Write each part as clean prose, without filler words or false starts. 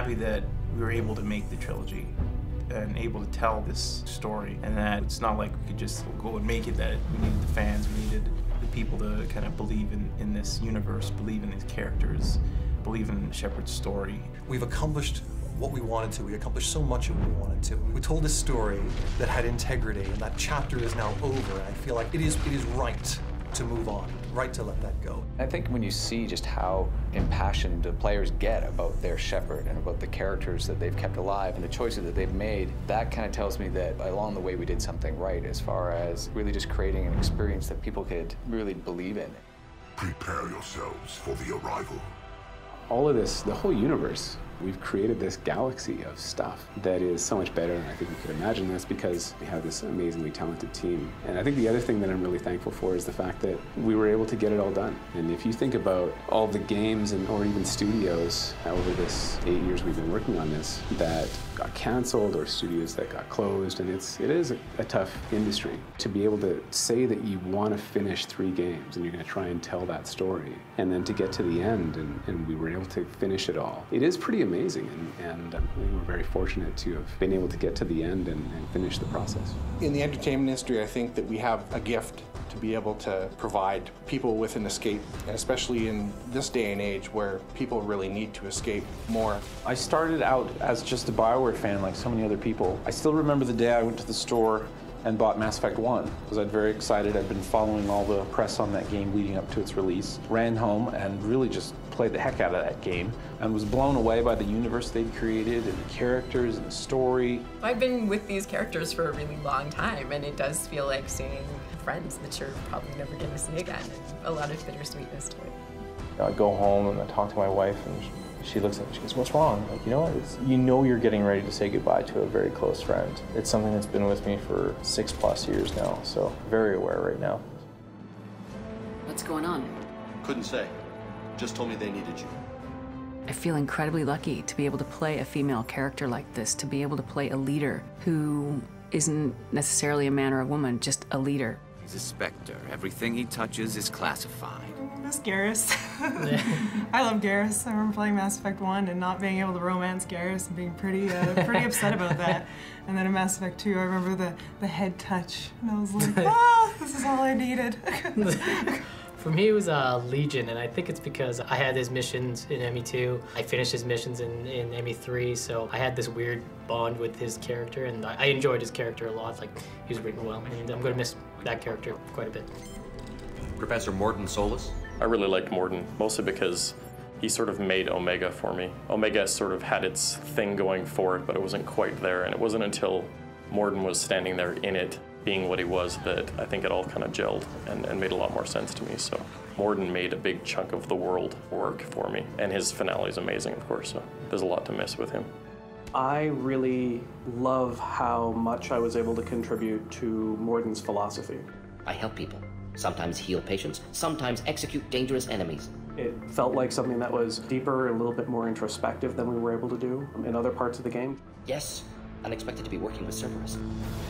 happy that we were able to make the trilogy and able to tell this story, and that it's not like we could just go and make it, that we needed the fans, we needed the people to kind of believe in this universe, believe in these characters, believe in Shepard's story. We've accomplished what we wanted to. We accomplished so much of what we wanted to. We told a story that had integrity, and that chapter is now over, and I feel like it is right to move on, right to let that go. I think when you see just how impassioned the players get about their Shepard and about the characters that they've kept alive and the choices that they've made, that kind of tells me that along the way we did something right as far as really just creating an experience that people could really believe in. Prepare yourselves for the arrival. All of this, the whole universe, we've created this galaxy of stuff that is so much better than I think we could imagine. That's because we have this amazingly talented team. And I think the other thing that I'm really thankful for is the fact that we were able to get it all done. And if you think about all the games or even studios over this 8 years we've been working on this that got canceled, or studios that got closed, and it is a tough industry. To be able to say that you want to finish 3 games and you're going to try and tell that story, and then to get to the end and we were able to finish it all, it is pretty amazing, and we were very fortunate to have been able to get to the end and finish the process. In the entertainment industry, I think that we have a gift to be able to provide people with an escape, and especially in this day and age where people really need to escape more. I started out as just a BioWare fan like so many other people. I still remember the day I went to the store and bought Mass Effect 1. I was very excited. I'd been following all the press on that game leading up to its release. Ran home and really just played the heck out of that game and was blown away by the universe they'd created and the characters and the story. I've been with these characters for a really long time, and it does feel like seeing friends that you're probably never going to see again, and a lot of bittersweetness to it. I go home and I talk to my wife, and she looks at me and she goes, "What's wrong?" Like, you know, you know you're getting ready to say goodbye to a very close friend. It's something that's been with me for 6+ years now, so very aware right now. What's going on? Couldn't say. Just told me they needed you. I feel incredibly lucky to be able to play a female character like this, to be able to play a leader who isn't necessarily a man or a woman, just a leader. He's a Spectre. Everything he touches is classified. That's Garrus. I love Garrus. I remember playing Mass Effect 1 and not being able to romance Garrus and being pretty upset about that. And then in Mass Effect 2, I remember the head touch. And I was like, ah, this is all I needed. For me, it was Legion, and I think it's because I had his missions in ME2. I finished his missions in ME3, so I had this weird bond with his character, and I enjoyed his character a lot. Like, he was written well, and I'm going to miss that character quite a bit. Professor Morton Solus? I really liked Morton, mostly because he sort of made Omega for me. Omega sort of had its thing going for it, but it wasn't quite there, and it wasn't until Morton was standing there in it, being what he was, that I think it all kind of gelled and made a lot more sense to me. So Morton made a big chunk of the world work for me, and his finale is amazing, of course, so there's a lot to miss with him. I really love how much I was able to contribute to Morton's philosophy. I help people, sometimes heal patients, sometimes execute dangerous enemies. It felt like something that was deeper, a little bit more introspective than we were able to do in other parts of the game. Yes, unexpected to be working with Cerberus.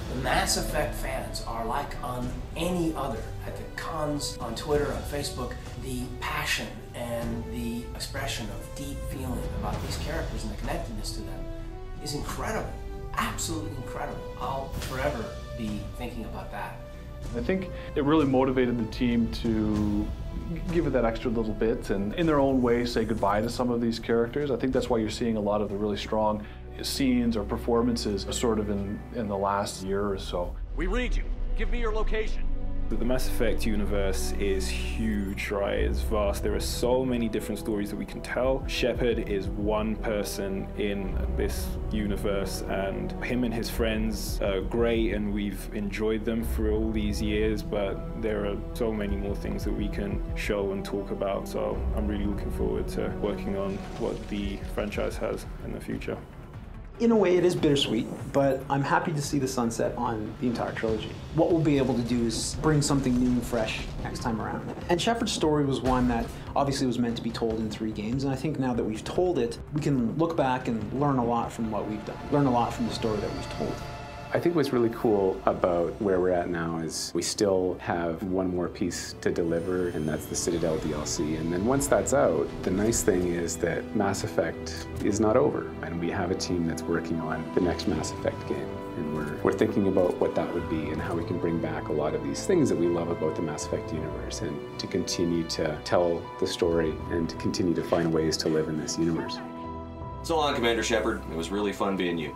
The Mass Effect fans are like on any other. At the cons, on Twitter, on Facebook, the passion and the expression of deep feeling about these characters and the connectedness to them is incredible, absolutely incredible. I'll forever be thinking about that. I think it really motivated the team to give it that extra little bit and in their own way say goodbye to some of these characters. I think that's why you're seeing a lot of the really strong scenes or performances sort of in the last year or so. We read you. Give me your location. The Mass Effect universe is huge, right? It's vast. There are so many different stories that we can tell. Shepard is one person in this universe, and him and his friends are great, and we've enjoyed them for all these years, but there are so many more things that we can show and talk about. So I'm really looking forward to working on what the franchise has in the future. In a way, it is bittersweet, but I'm happy to see the sunset on the entire trilogy. What we'll be able to do is bring something new and fresh next time around. And Shepard's story was one that obviously was meant to be told in 3 games, and I think now that we've told it, we can look back and learn a lot from what we've done, learn a lot from the story that we've told. I think what's really cool about where we're at now is we still have one more piece to deliver, and that's the Citadel DLC. And then once that's out, the nice thing is that Mass Effect is not over, and we have a team that's working on the next Mass Effect game. And we're thinking about what that would be and how we can bring back a lot of these things that we love about the Mass Effect universe, and to continue to tell the story and to continue to find ways to live in this universe. So long, Commander Shepard. It was really fun being you.